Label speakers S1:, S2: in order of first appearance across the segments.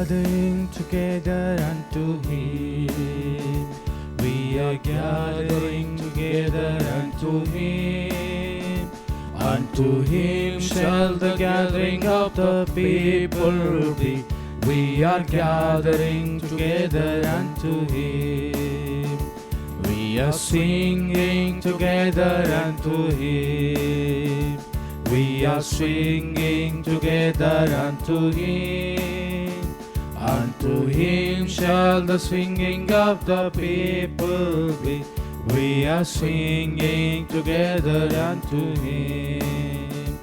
S1: gathering together unto Him. We are gathering together unto Him. Unto Him shall the gathering of the people be. We are gathering together unto Him. We are singing together unto Him. We are singing together unto Him. Unto Him shall the singing of the people be. We are singing together unto Him.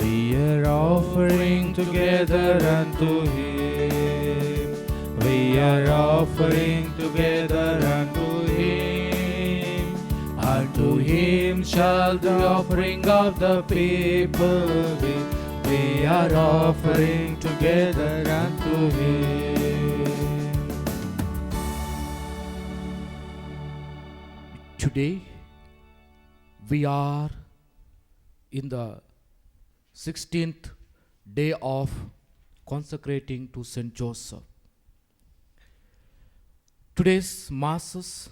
S1: We are offering together unto Him. We are offering together unto Him. Unto Him shall the offering of the people be. We are offering together unto Him.
S2: Today, we are in the 16th day of consecrating to Saint Joseph. Today's masses,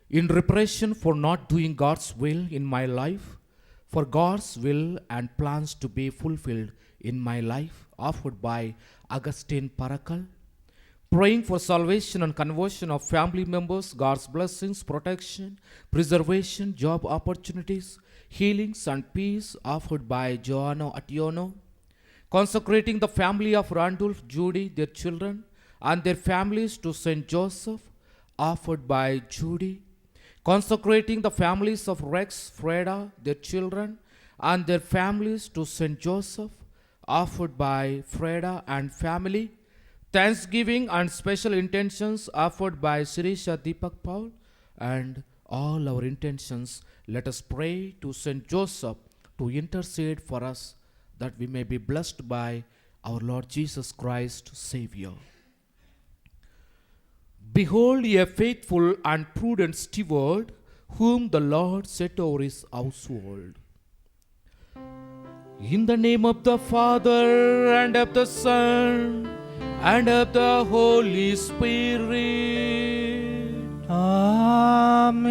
S2: in preparation for not doing God's will in my life, for God's will and plans to be fulfilled in my life, offered by Augustine Parakal, praying for salvation and conversion of family members, God's blessings, protection, preservation, job opportunities, healings and peace, offered by Joanna Ationo, consecrating the family of Randolph, Judy, their children, and their families to Saint Joseph, offered by Judy, consecrating the families of Rex, Freda, their children, and their families to Saint Joseph, offered by Freda and family, thanksgiving and special intentions offered by Sirisha Deepak Paul, and all our intentions, let us pray to Saint Joseph to intercede for us, that we may be blessed by our Lord Jesus Christ, Savior. Behold a faithful and prudent steward, whom the Lord set over his household. In the name of the Father, and of the Son, and of the Holy Spirit.
S1: Amen.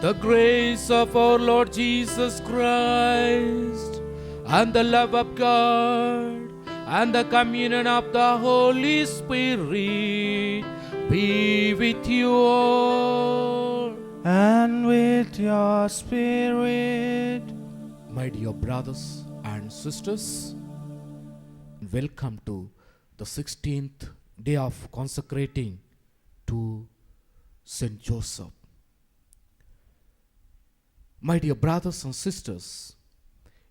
S2: The grace of our Lord Jesus Christ, and the love of God, and the communion of the Holy Spirit be with you all.
S1: And with your spirit.
S2: My dear brothers and sisters, welcome to the 16th day of consecrating to Saint Joseph. My dear brothers and sisters,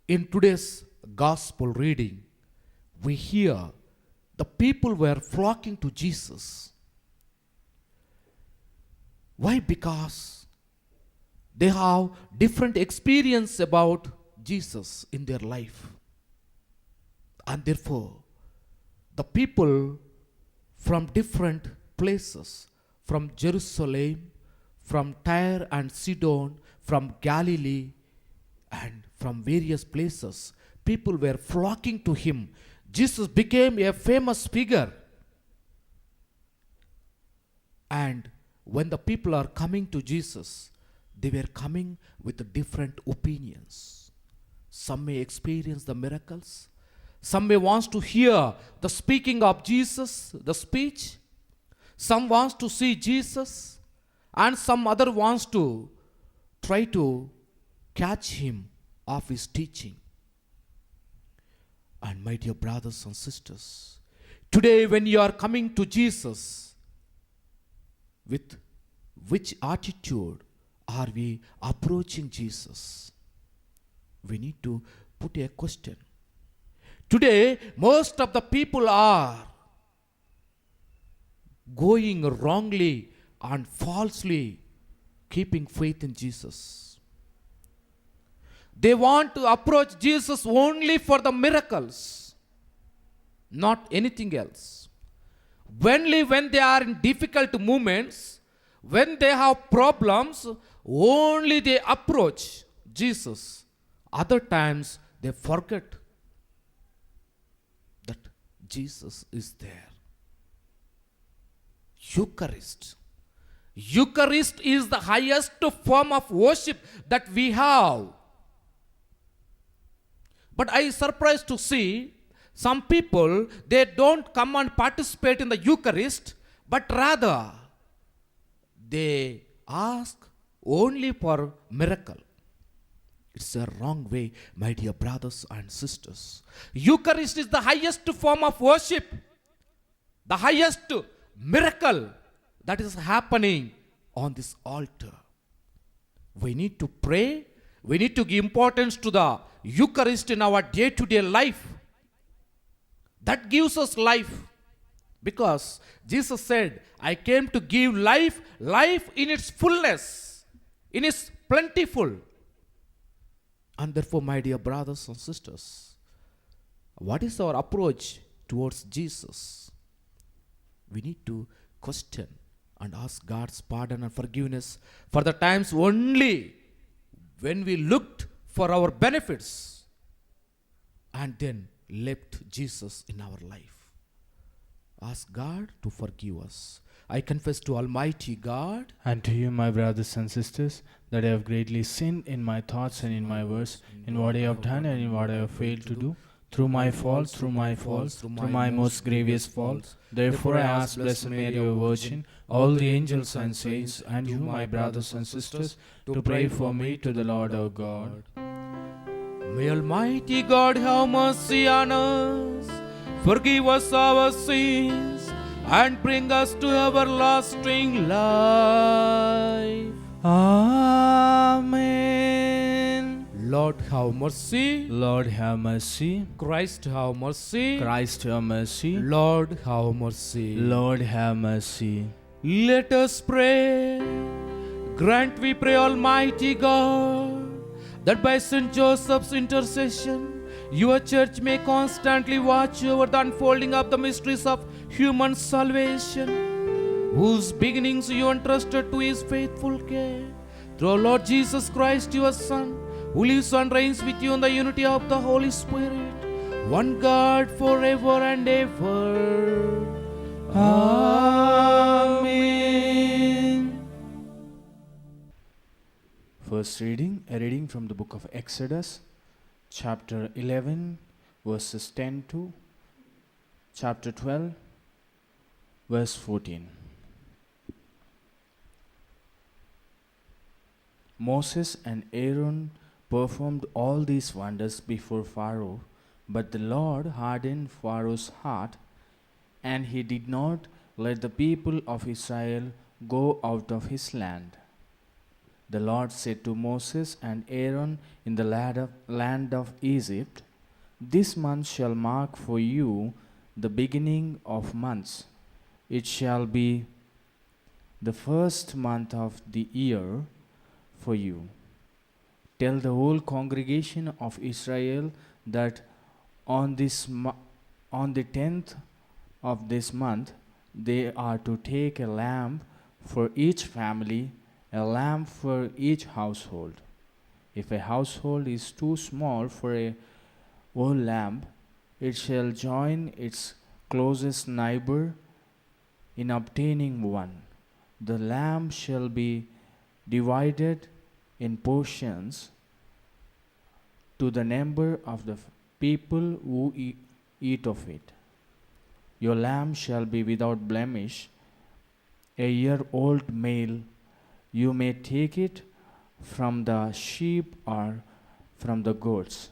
S2: in today's gospel reading, we hear the people were flocking to Jesus. Why? Because they have different experience about Jesus in their life. And therefore, the people from different places, from Jerusalem, from Tyre and Sidon, from Galilee, and from various places, people were flocking to him. Jesus became a famous figure. And when the people are coming to Jesus, they were coming with different opinions. Some may experience the miracles. Some may want to hear the speaking of Jesus, the speech. Some wants to see Jesus. And some other wants to try to catch him off his teaching. And my dear brothers and sisters, today when you are coming to Jesus, with which attitude are we approaching Jesus? We need to put a question. Today, most of the people are going wrongly and falsely keeping faith in Jesus. They want to approach Jesus only for the miracles, not anything else. Only when they are in difficult moments, when they have problems, only they approach Jesus. Other times they forget that Jesus is there. Eucharist. Eucharist is the highest form of worship that we have. But I surprised to see some people, they don't come and participate in the Eucharist, but rather they ask only for miracle. It's a wrong way, my dear brothers and sisters. Eucharist is the highest form of worship, the highest miracle that is happening on this altar. We need to pray. We need to give importance to the Eucharist in our day-to-day life. That gives us life. Because Jesus said, I came to give life, life in its fullness, in its plentiful. And therefore, my dear brothers and sisters, what is our approach towards Jesus? We need to question and ask God's pardon and forgiveness for the times only when we looked for our benefits and then left Jesus in our life. Ask God to forgive us. I confess to Almighty God
S1: And to you, my brothers and sisters, that I have greatly sinned in my thoughts and in my words, in what I have done and in what I have failed to do, through my faults, through my most grievous faults. Therefore I ask Blessed Mary, O Virgin, all the angels and saints, and you, my brothers and sisters, to pray for me to the Lord our God.
S2: May Almighty God have mercy on us, forgive us our sins, and bring us to everlasting life.
S1: Amen.
S2: Lord have mercy.
S1: Lord have mercy.
S2: Christ have mercy.
S1: Christ have mercy.
S2: Lord have mercy.
S1: Lord have mercy.
S2: Let us pray. Grant, we pray, Almighty God, that by Saint Joseph's intercession, your church may constantly watch over the unfolding of the mysteries of human salvation, whose beginnings you entrusted to his faithful care. Through our Lord Jesus Christ, your Son, who lives and reigns with you in the unity of the Holy Spirit, one God forever and ever.
S1: Amen. First reading, a reading from the book of Exodus, chapter 11, verses 10 to chapter 12, verse 14. Moses and Aaron performed all these wonders before Pharaoh, but the Lord hardened Pharaoh's heart, and he did not let the people of Israel go out of his land. The Lord said to Moses and Aaron in the land of Egypt, "This month shall mark for you the beginning of months. It shall be the first month of the year for you. Tell the whole congregation of Israel that on the 10th of this month they are to take a lamb for each family, a lamb for each household. If a household is too small for a whole lamb, it shall join its closest neighbor in obtaining one. The lamb shall be divided in portions to the number of the people who eat of it. Your lamb shall be without blemish, a year-old male. You may take it from the sheep or from the goats.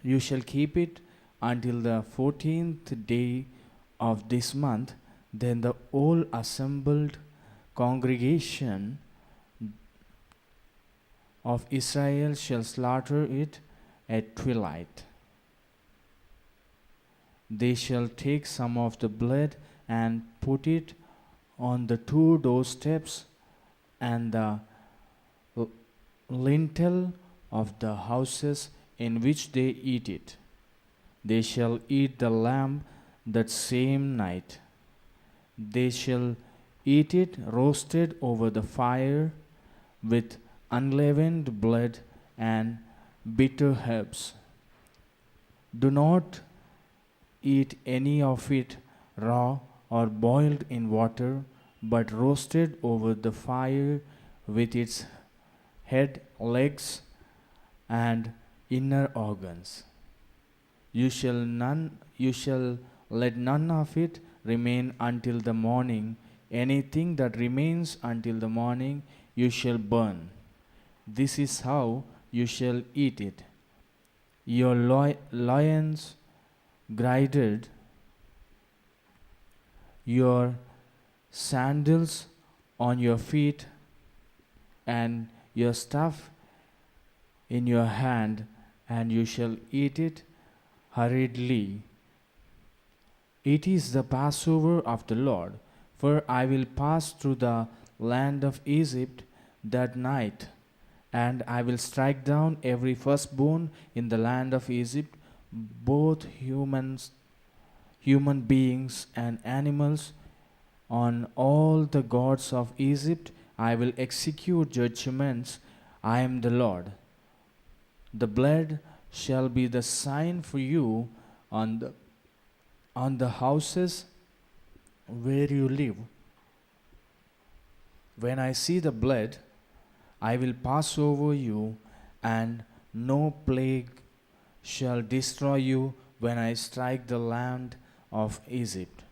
S1: You shall keep it until the 14th day of this month. Then the whole assembled congregation of Israel shall slaughter it at twilight. They shall take some of the blood and put it on the 2 doorsteps and the lintel of the houses in which they eat it. They shall eat the lamb that same night. They shall eat it roasted over the fire with unleavened blood and bitter herbs. Do not eat any of it raw or boiled in water, but roasted over the fire with its head, legs, and inner organs. You shall let none of it remain until the morning. Anything that remains until the morning you shall burn. This is how you shall eat it. Your loins girded, your sandals on your feet, and your staff in your hand, and you shall eat it hurriedly. It is the Passover of the Lord, for I will pass through the land of Egypt that night, and I will strike down every firstborn in the land of Egypt, both human beings and animals. On all the gods of Egypt I will execute judgments. I am the Lord. The blood shall be the sign for you on the houses where you live. When I see the blood, I will pass over you, and no plague shall destroy you when I strike the land of Egypt.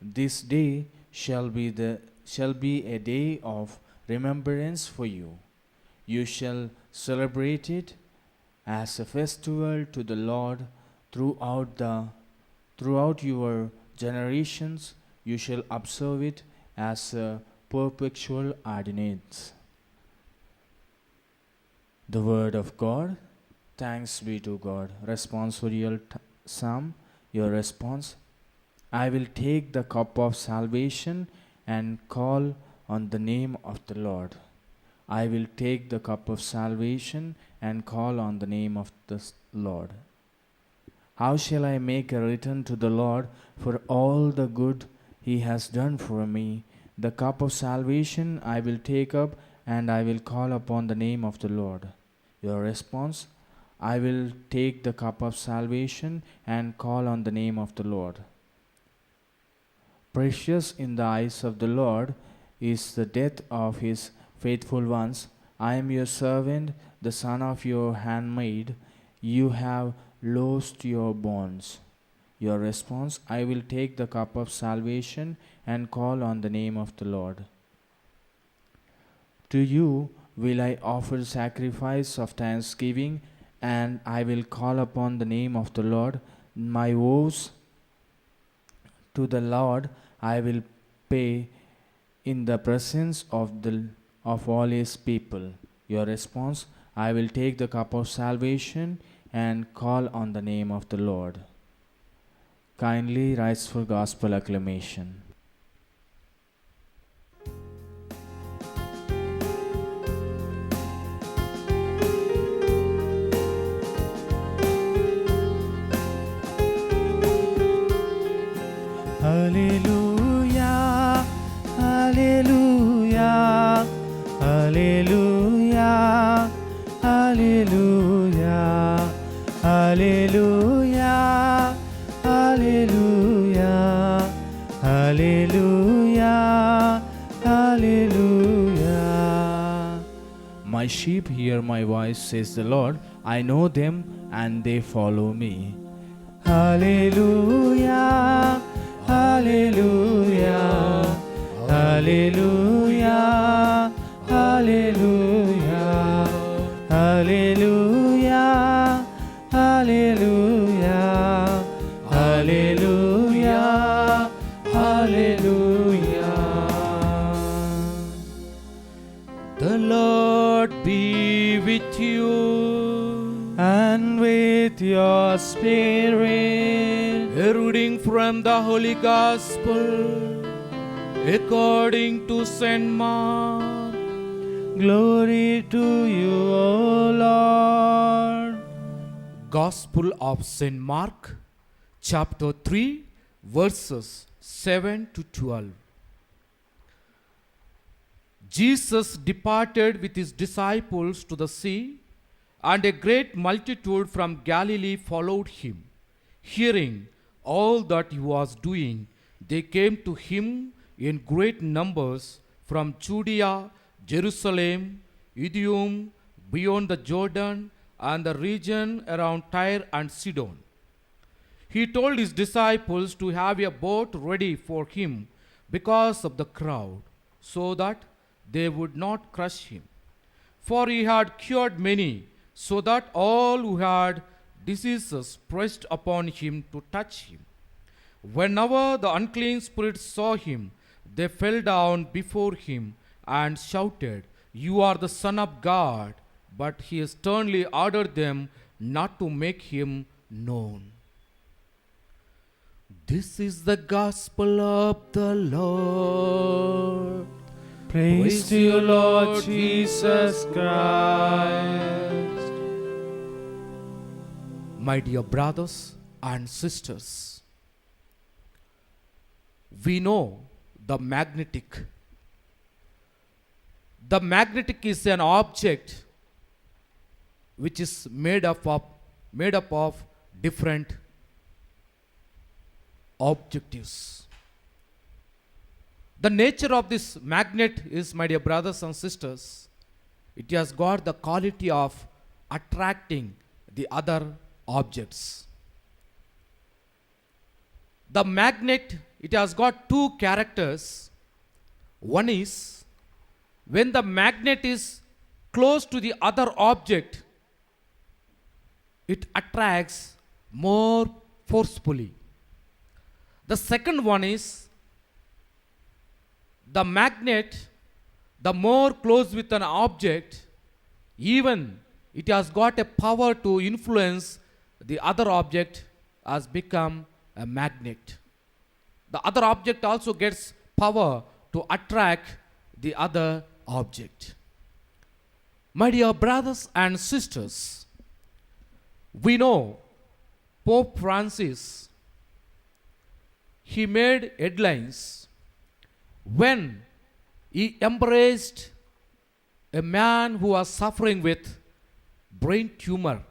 S1: This day shall be a day of remembrance for you. You shall celebrate it as a festival to the Lord throughout your generations. You shall observe it as a perpetual ordinance. The word of God. Thanks be to God. Responsorial psalm. Your response. I will take the cup of salvation and call on the name of the Lord. I will take the cup of salvation and call on the name of the Lord. How shall I make a return to the Lord for all the good He has done for me? The cup of salvation I will take up, and I will call upon the name of the Lord. Your response. I will take the cup of salvation and call on the name of the Lord. Precious in the eyes of the Lord is the death of His faithful ones. I am your servant, the son of your handmaid. You have loosed your bonds. Your response. I will take the cup of salvation and call on the name of the Lord. To you will I offer sacrifice of thanksgiving, and I will call upon the name of the Lord. My vows to the Lord I will pay in the presence of all His people. Your response. I will take the cup of salvation and call on the name of the Lord. Kindly rise for gospel acclamation. Hallelujah, hallelujah, hallelujah, hallelujah, hallelujah, hallelujah, hallelujah, hallelujah. My sheep hear my voice, says the Lord. I know them and they follow me. Hallelujah, hallelujah, hallelujah, hallelujah, hallelujah, hallelujah, hallelujah, hallelujah. The Lord be with you and with your spirit.
S2: A reading from the Holy Gospel according to Saint Mark.
S1: Glory to you, O Lord.
S2: Gospel of Saint Mark, chapter 3, verses 7 to 12. Jesus departed with his disciples to the sea, and a great multitude from Galilee followed him, hearing all that he was doing, they came to him in great numbers from Judea, Jerusalem, Idumea, beyond the Jordan, and the region around Tyre and Sidon. He told his disciples to have a boat ready for him because of the crowd, so that they would not crush him. For he had cured many, so that all who had diseases pressed upon him to touch him. Whenever the unclean spirits saw him, they fell down before him and shouted, "You are the Son of God." But he sternly ordered them not to make him known. This is the gospel of the Lord.
S1: Praise to you, Lord Jesus Christ.
S2: My dear brothers and sisters, we know the magnetic. The magnetic is an object which is made up of different objectives. The nature of this magnet is, my dear brothers and sisters, it has got the quality of attracting the other objects. The magnet, it has got two characters. One is, when the magnet is close to the other object, it attracts more forcefully. The second one is, the magnet, the more close with an object, even it has got a power to influence the other object, has become a magnet. The other object also gets power to attract the other object. My dear brothers and sisters, we know Pope Francis, he made headlines when he embraced a man who was suffering with brain tumor.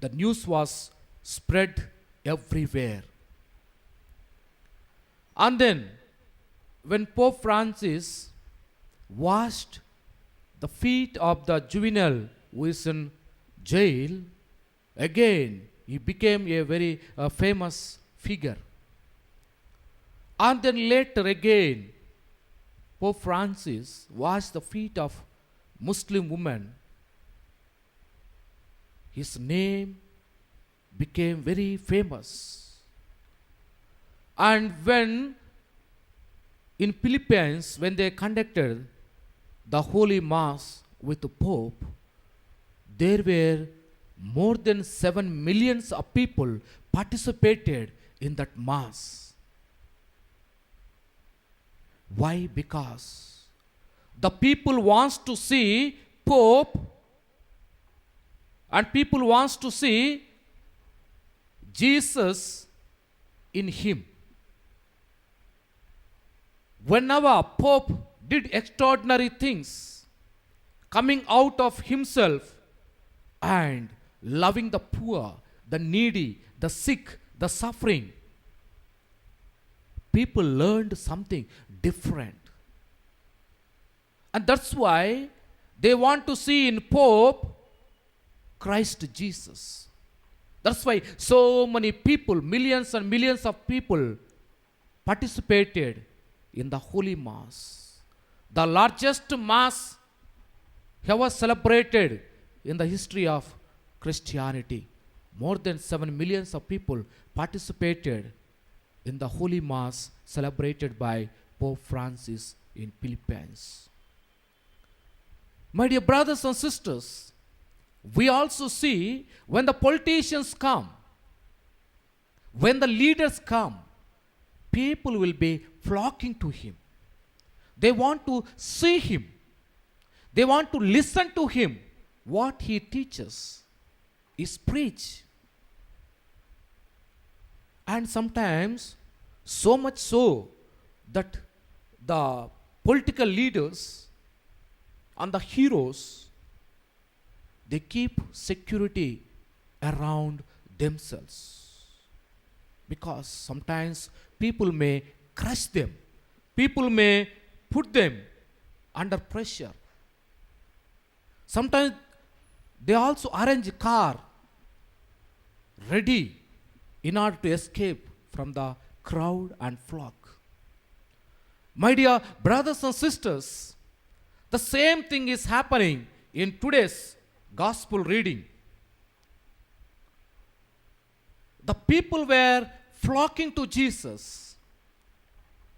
S2: The news was spread everywhere. And then, when Pope Francis washed the feet of the juvenile who is in jail, again he became a very famous figure. And then later again, Pope Francis washed the feet of Muslim woman. His name became very famous. And when in Philippines, when they conducted the Holy Mass with the Pope, there were more than 7 millions of people participated in that Mass. Why? Because the people wants to see Pope, and people wants to see Jesus in him. Whenever Pope did extraordinary things, coming out of himself and loving the poor, the needy, the sick, the suffering, people learned something different. And that's why they want to see in Pope Christ Jesus. That's why so many people, millions and millions of people participated in the Holy Mass. The largest Mass ever celebrated in the history of Christianity. More than 7 millions of people participated in the Holy Mass celebrated by Pope Francis in Philippines. My dear brothers and sisters, we also see when the politicians come, when the leaders come, people will be flocking to him. They want to see him. They want to listen to him. What he teaches is preach. And sometimes, so much so that the political leaders and the heroes, they keep security around themselves. because sometimes people may crush them, people may put them under pressure. Sometimes they also arrange a car ready in order to escape from the crowd and flock. My dear brothers and sisters, the same thing is happening in today's gospel reading. The people were flocking to Jesus,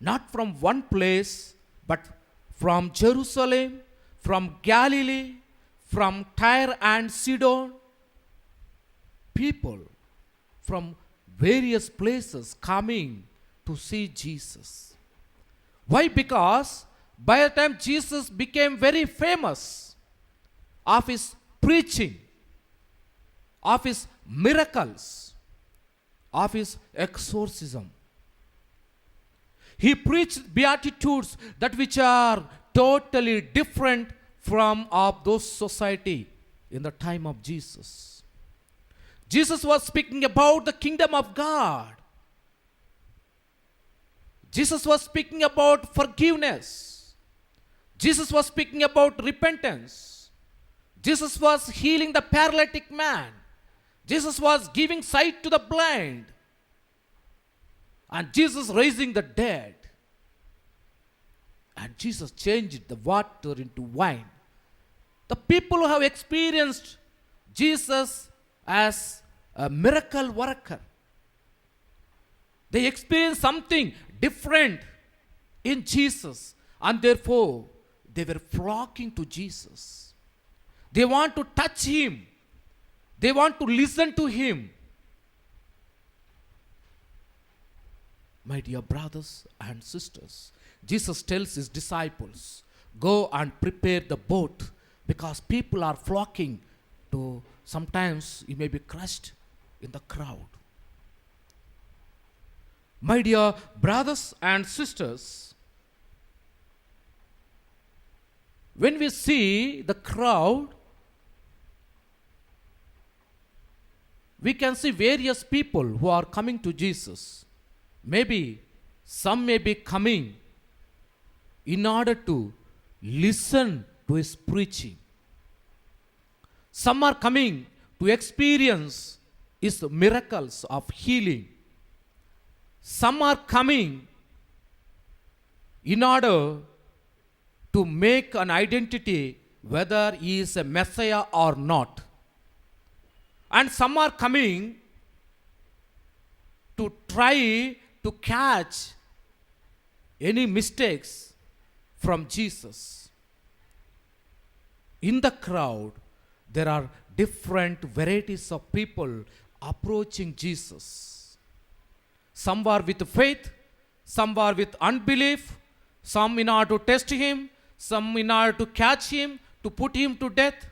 S2: not from one place, but from Jerusalem, from Galilee, from Tyre and Sidon. People from various places coming to see Jesus. Why? Because by the time Jesus became very famous of his preaching, of his miracles, of his exorcism, he preached beatitudes that which are totally different from of those society in the time of Jesus. Jesus was speaking about the kingdom of God. Jesus was speaking about forgiveness. Jesus was speaking about repentance. Jesus was healing the paralytic man. Jesus was giving sight to the blind. And Jesus raising the dead. And Jesus changed the water into wine. The people who have experienced Jesus as a miracle worker, they experienced something different in Jesus, and therefore they were flocking to Jesus. They want to touch him. They want to listen to him. My dear brothers and sisters, Jesus tells his disciples, go and prepare the boat, because people are flocking to, sometimes you may be crushed in the crowd. My dear brothers and sisters, when we see the crowd, we can see various people who are coming to Jesus. Maybe some may be coming in order to listen to his preaching. Some are coming to experience his miracles of healing. Some are coming in order to make an identity whether he is a Messiah or not. And some are coming to try to catch any mistakes from Jesus. In the crowd, there are different varieties of people approaching Jesus. Some were with faith, some were with unbelief, some in order to test him, some in order to catch him, to put him to death.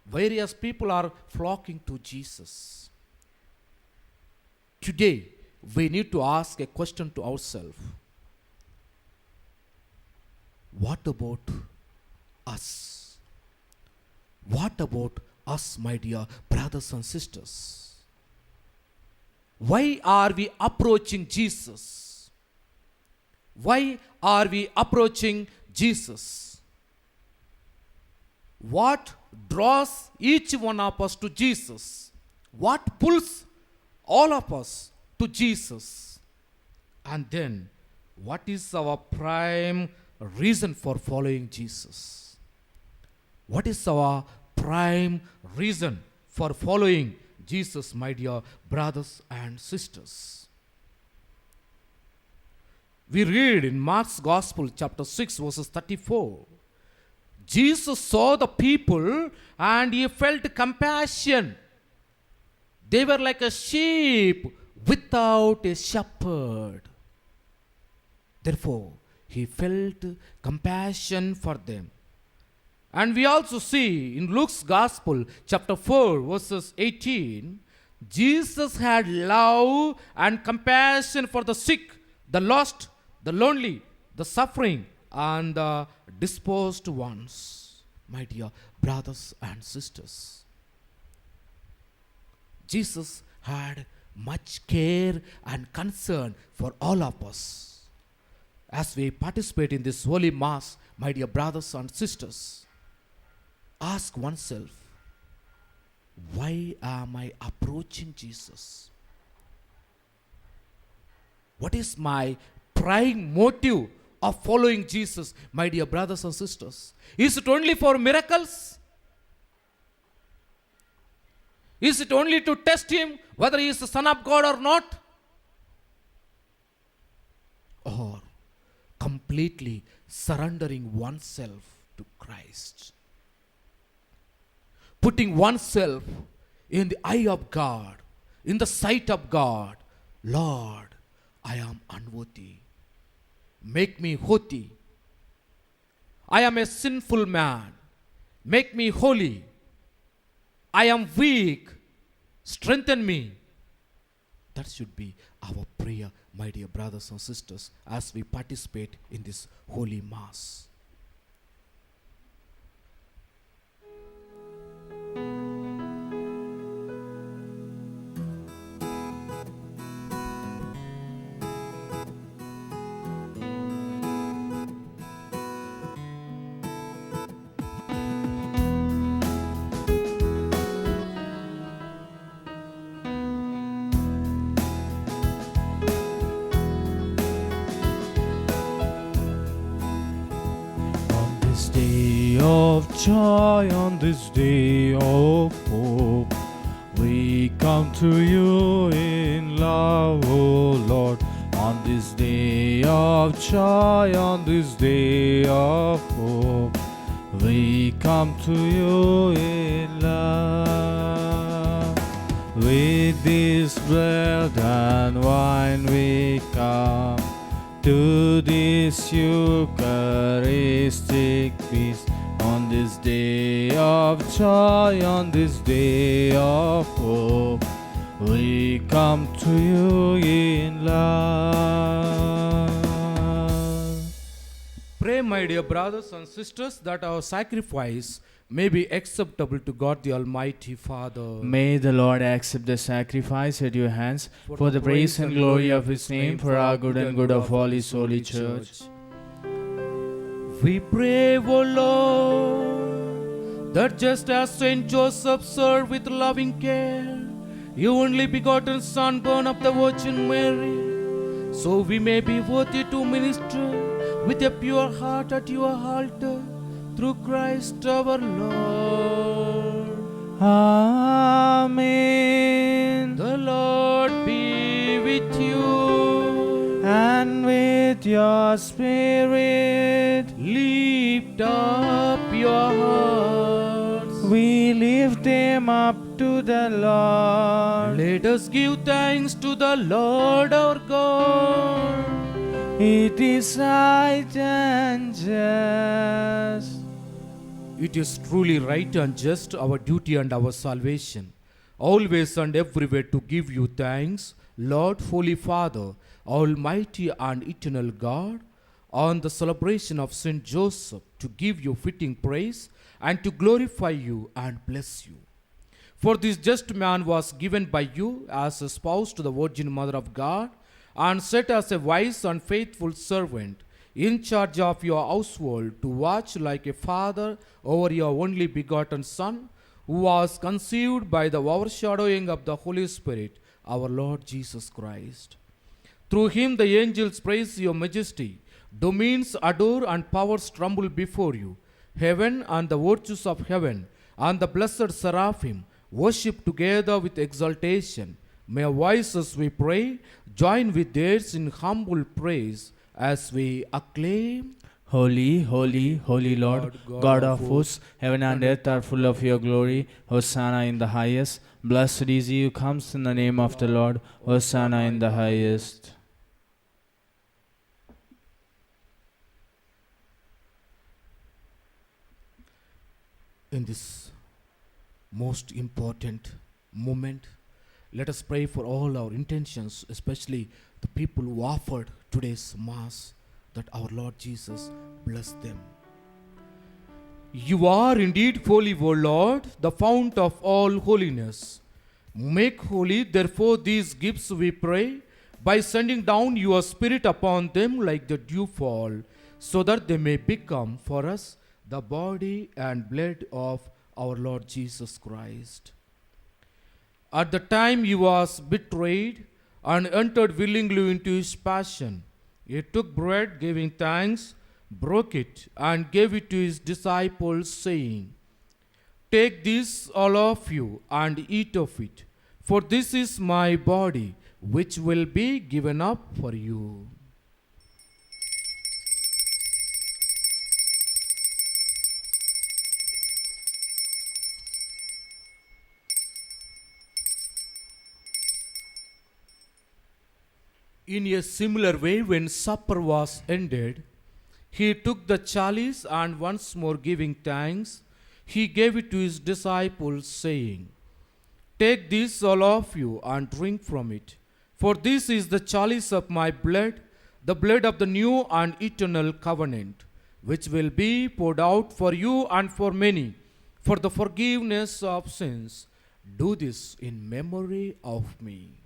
S2: Various people are flocking to Jesus. Today, we need to ask a question to ourselves. What about us? What about us, my dear brothers and sisters? Why are we approaching Jesus? Why are we approaching Jesus? What draws each one of us to Jesus? What pulls all of us to Jesus? And then, what is our prime reason for following Jesus? What is our prime reason for following Jesus, my dear brothers and sisters? We read in Mark's Gospel, chapter 6, verses 34. Jesus saw the people and he felt compassion. They were like a sheep without a shepherd. Therefore, he felt compassion for them. And we also see in Luke's Gospel, chapter 4, verses 18, Jesus had love and compassion for the sick, the lost, the lonely, the suffering, and the disposed ones. My dear brothers and sisters, Jesus had much care and concern for all of us. As we participate in this holy mass, my dear brothers and sisters, ask oneself, why am I approaching Jesus? What is my prime motive of following Jesus, my dear brothers and sisters? Is it only for miracles? Is it only to test him whether he is the Son of God or not? Or completely surrendering oneself to Christ? Putting oneself in the eye of God, in the sight of God. Lord, I am unworthy. Make me holy. I am a sinful man. Make me holy. I am weak. Strengthen me. That should be our prayer, my dear brothers and sisters, as we participate in this holy mass.
S1: On this day of joy, on this day of hope, we come to you in love, O Lord. On this day of joy, on this day of hope, we come to you in love. With this bread and wine we come to this Eucharistic feast. On this day of joy, on this day of hope, we come to you in love.
S2: Pray, my dear brothers and sisters, that our sacrifice may be acceptable to God the Almighty Father.
S1: May the Lord accept the sacrifice at your hands for the praise and glory of His name, for our good and good of all His holy church.
S2: We pray, O Lord, that just as Saint Joseph served with loving care your only begotten Son, born of the Virgin Mary, so we may be worthy to minister with a pure heart at your altar, through Christ our Lord.
S1: Amen.
S2: The Lord be with you.
S1: And with your spirit,
S2: Lift up your hearts.
S1: we lift them up to the Lord.
S2: Let us give thanks to the Lord our God.
S1: It is right and just.
S2: It is truly right and just, our duty and our salvation, always and everywhere to give you thanks, Lord, Holy Father, Almighty and eternal God, on the celebration of Saint Joseph, to give you fitting praise and to glorify you and bless you. For this just man was given by you as a spouse to the Virgin Mother of God, and set as a wise and faithful servant in charge of your household, to watch like a father over your only begotten Son, who was conceived by the overshadowing of the Holy Spirit, our Lord Jesus Christ. Through him the angels praise your majesty, dominions adore and powers tremble before you. Heaven and the virtues of heaven and the blessed seraphim worship together with exaltation. May our voices, we pray, join with theirs in humble praise as we acclaim.
S1: Holy, holy, holy Lord, God of hosts, heaven and earth are full of your glory. Hosanna in the highest. Blessed is he who comes in the name of the Lord. Hosanna in the highest.
S2: In this most important moment, let us pray for all our intentions, especially the people who offered today's Mass, that our Lord Jesus bless them. You are indeed holy, O Lord, the fount of all holiness. Make holy, therefore, these gifts, we pray, by sending down your Spirit upon them like the dew fall, so that they may become for us the body and blood of our Lord Jesus Christ. At the time he was betrayed and entered willingly into his passion, he took bread, giving thanks, broke it, and gave it to his disciples, saying, "Take this, all of you, and eat of it, for this is my body, which will be given up for you." In a similar way, when supper was ended, he took the chalice and once more giving thanks, he gave it to his disciples, saying, "Take this, all of you, and drink from it. For this is the chalice of my blood, the blood of the new and eternal covenant, which will be poured out for you and for many for the forgiveness of sins. Do this in memory of me."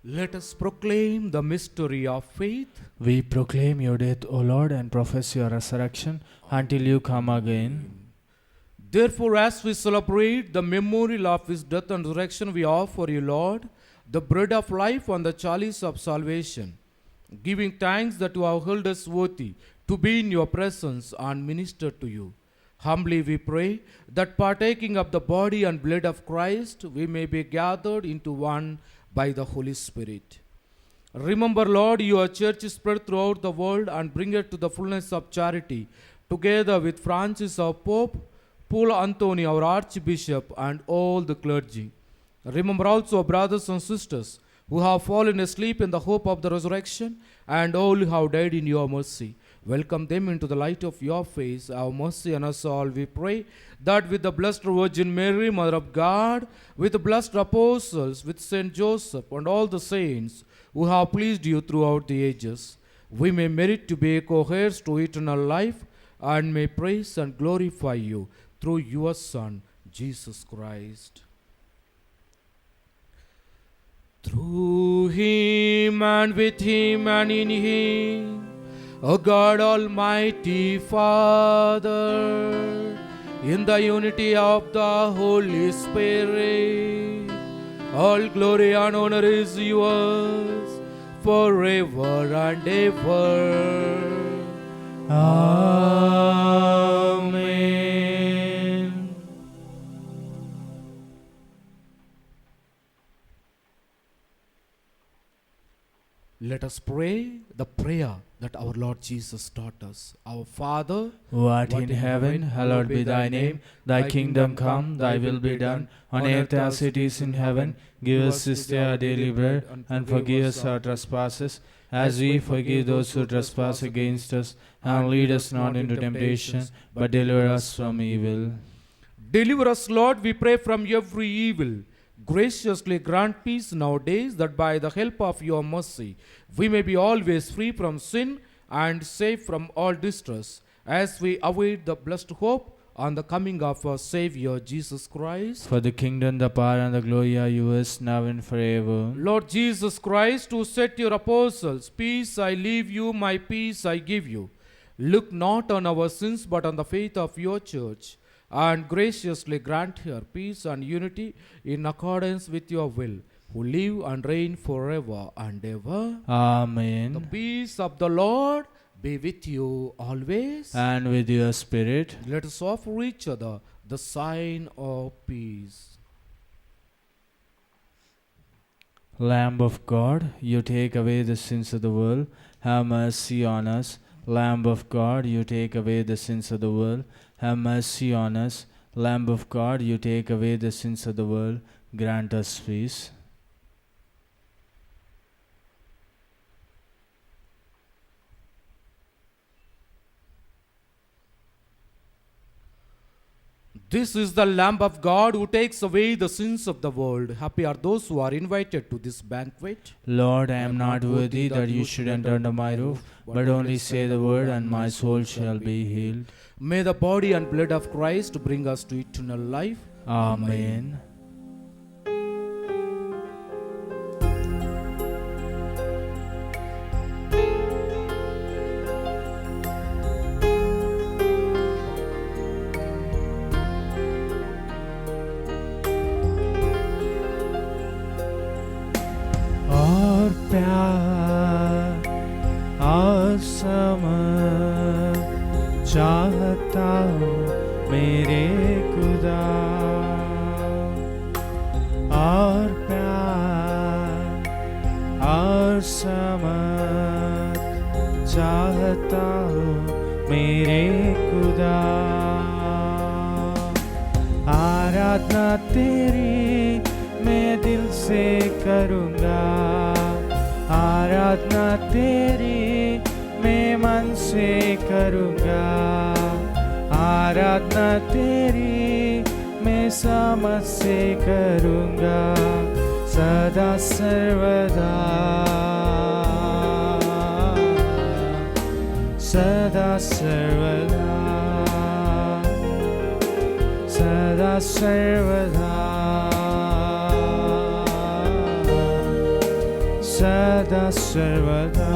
S2: Let us proclaim the mystery of faith.
S1: We proclaim your death, O Lord, and profess your resurrection until you come again.
S2: Therefore, as we celebrate the memorial of his death and resurrection, we offer you, Lord, the bread of life and the chalice of salvation, giving thanks that you have held us worthy to be in your presence and minister to you. Humbly we pray that partaking of the body and blood of Christ, we may be gathered into one by the Holy Spirit. Remember, Lord, your church is spread throughout the world and bring it to the fullness of charity, together with Francis our Pope, Paul Anthony our Archbishop, and all the clergy. Remember also our brothers and sisters who have fallen asleep in the hope of the resurrection, and all who have died in your mercy. Welcome them into the light of your face. Have mercy on us all, we pray, that with the Blessed Virgin Mary, Mother of God, with the blessed apostles, with Saint Joseph, and all the saints who have pleased you throughout the ages, we may merit to be co-heirs to eternal life, and may praise and glorify you through your Son, Jesus Christ. Through him, and with him, and in him, O God Almighty Father, in the unity of the Holy Spirit, all glory and honor is yours forever and ever.
S1: Amen.
S2: Let us pray the prayer that our Lord Jesus taught us. Our Father,
S1: Who art in heaven, hallowed be thy name. Thy kingdom come, thy will be done, on earth as it is in heaven. Give us this day our daily bread, and forgive us our trespasses, as we forgive those who trespass against us. And lead us not into temptation, but deliver us from evil.
S2: deliver us, Lord, we pray, from every evil. Graciously grant peace nowadays, that by the help of your mercy we may be always free from sin and safe from all distress, as we await the blessed hope on the coming of our Savior Jesus Christ.
S1: For the kingdom, the power, and the glory are yours, now and forever.
S2: Lord Jesus Christ, who said to your apostles, "Peace I leave you, my peace I give you," look not on our sins but on the faith of your church, and graciously grant her peace and unity in accordance with your will, who live and reign forever and ever.
S1: Amen.
S2: The peace of the Lord be with you always.
S1: And with your spirit.
S2: Let us offer each other the sign of peace.
S1: Lamb of God, you take away the sins of the world, have mercy on us. Lamb of God, you take away the sins of the world, have mercy on us. Lamb of God, you take away the sins of the world, grant us peace.
S2: This is the Lamb of God who takes away the sins of the world. Happy are those who are invited to this banquet.
S1: Lord, I am not worthy that you should enter under my roof, but only say the word, and my soul shall be healed.
S2: May the body and blood of Christ bring us to eternal life.
S1: Amen. और प्यार और समझ चाहता हूँ मेरे खुदा, और प्यार और समझ चाहता हूँ मेरे खुदा। आराधना तेरी मैं दिल से करूँगा, आराधना तेरी मैं मन से करूँगा, आराधना तेरी मैं समझ से करूँगा, सदा सर्वदा, सदा सर्वदा, सदा सर्वदा, सदा सर्वदा।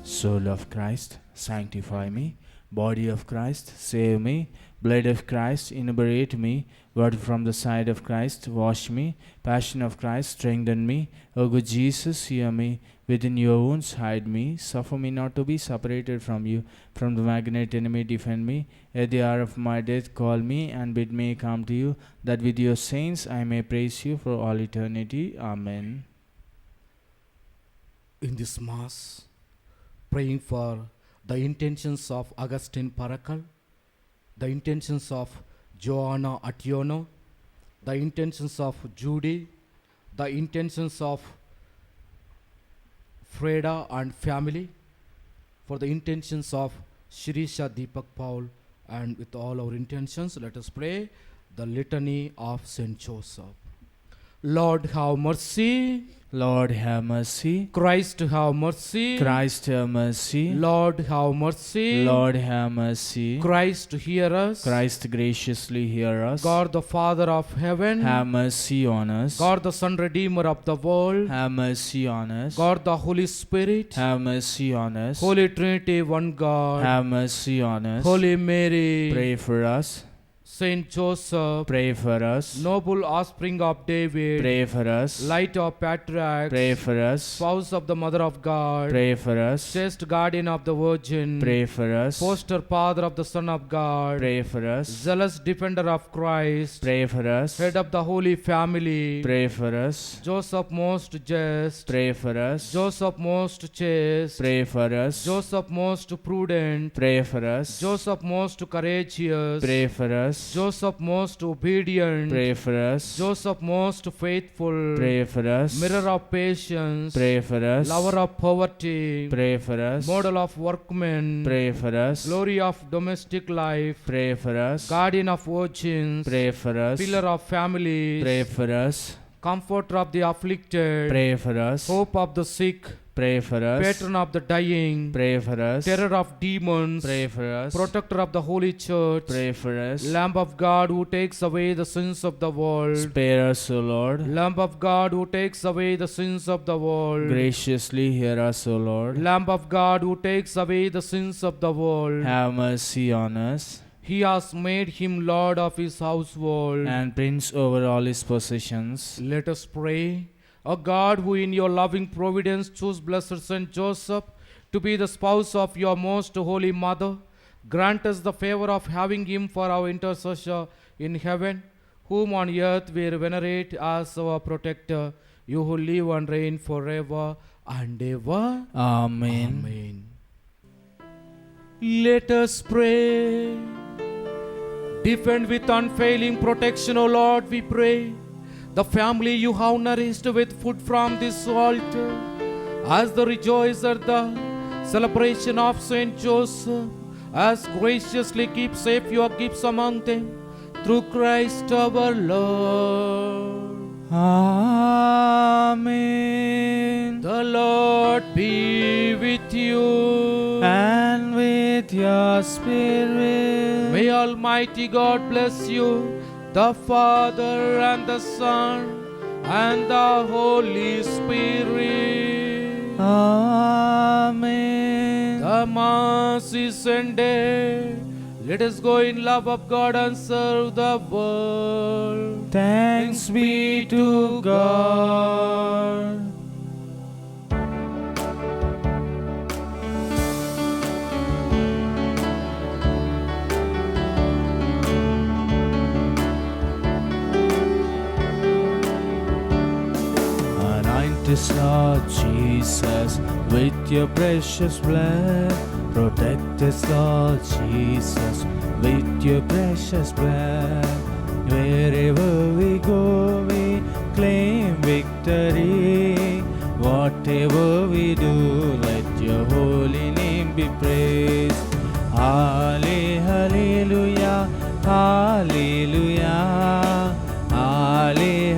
S1: Soul of Christ, sanctify me. Body of Christ, save me. Blood of Christ, inebriate me. Water from the side of Christ, wash me. Passion of Christ, strengthen me. O good Jesus, hear me. Within your wounds, hide me. Suffer me not to be separated from you. From the malignant enemy, defend me. At the hour of my death, call me and bid me come to you, that with your saints I may praise you for all eternity. Amen.
S2: In this Mass, praying for the intentions of Augustine Parakal, the intentions of Joanna Ationo, the intentions of Judy, the intentions of Freda and family, for the intentions of Shirisha Deepak Paul, and with all our intentions, let us pray the Litany of Saint Joseph. Lord, have mercy.
S1: Lord, have mercy.
S2: Christ, have mercy.
S1: Christ, have mercy.
S2: Lord, have mercy.
S1: Lord, have mercy.
S2: Christ, hear us.
S1: Christ, graciously hear us.
S2: God, the Father of heaven.
S1: have mercy on us.
S2: God, the Son, Redeemer of the world.
S1: have mercy on us.
S2: God, the Holy Spirit.
S1: have mercy on us.
S2: Holy Trinity, one God.
S1: have mercy on us.
S2: Holy Mary.
S1: Pray for us.
S2: Saint Joseph.
S1: Pray for us.
S2: Noble offspring of David.
S1: Pray for us.
S2: Light of patriarchs.
S1: Pray for us.
S2: Spouse of the Mother of God.
S1: Pray for us.
S2: Chaste guardian of the Virgin.
S1: Pray for us.
S2: Foster father of the Son of God.
S1: Pray for us.
S2: Zealous defender of Christ.
S1: Pray for us.
S2: Head of the Holy Family.
S1: Pray for us.
S2: Joseph most just.
S1: Pray for us.
S2: Joseph most chaste.
S1: Pray for us.
S2: Joseph most prudent.
S1: Pray for us.
S2: Joseph most courageous.
S1: Pray for us.
S2: Joseph most obedient.
S1: Pray for us.
S2: Joseph most faithful.
S1: Pray for us.
S2: Mirror of patience.
S1: Pray for us.
S2: Lover of poverty.
S1: Pray for us.
S2: Model of workmen.
S1: Pray for us.
S2: Glory of domestic life.
S1: Pray for us.
S2: Guardian of virgins.
S1: Pray for us.
S2: Pillar of families.
S1: Pray for us.
S2: Comforter of the afflicted.
S1: Pray for us.
S2: Hope of the sick.
S1: Pray for us.
S2: Patron of the dying.
S1: Pray for us.
S2: Terror of demons.
S1: Pray for us.
S2: Protector of the holy church.
S1: Pray for us.
S2: Lamb of God who takes away the sins of the world.
S1: Spare us, O Lord.
S2: Lamb of God who takes away the sins of the world.
S1: Graciously hear us, O Lord.
S2: Lamb of God who takes away the sins of the world.
S1: Have mercy on us.
S2: He has made him Lord of his household.
S1: And Prince over all his possessions.
S2: Let us pray. O God, who in your loving providence chose blessed Saint Joseph to be the spouse of your most holy mother, grant us the favor of having him for our intercessor in heaven, whom on earth we venerate as our protector, you who live and reign forever and ever.
S1: Amen.
S2: Amen. Let us pray. Defend with unfailing protection, O Lord, we pray, the family you have nourished with food from this altar, as they rejoice at the celebration of Saint Joseph, as graciously keep safe your gifts among them, through Christ our Lord.
S1: Amen.
S2: The Lord be with you.
S1: And with your spirit.
S2: May Almighty God bless you, the Father and the Son and the Holy Spirit.
S1: Amen.
S2: The Mass is ended. Let us go in love of God and serve the world.
S1: Thanks be to God. Anoint us, Lord Jesus, with your precious blood. Protect us, Lord Jesus, with your precious blood. Wherever we go, we claim victory. Whatever we do, let your holy name be praised. Hallelujah, hallelujah, hallelujah.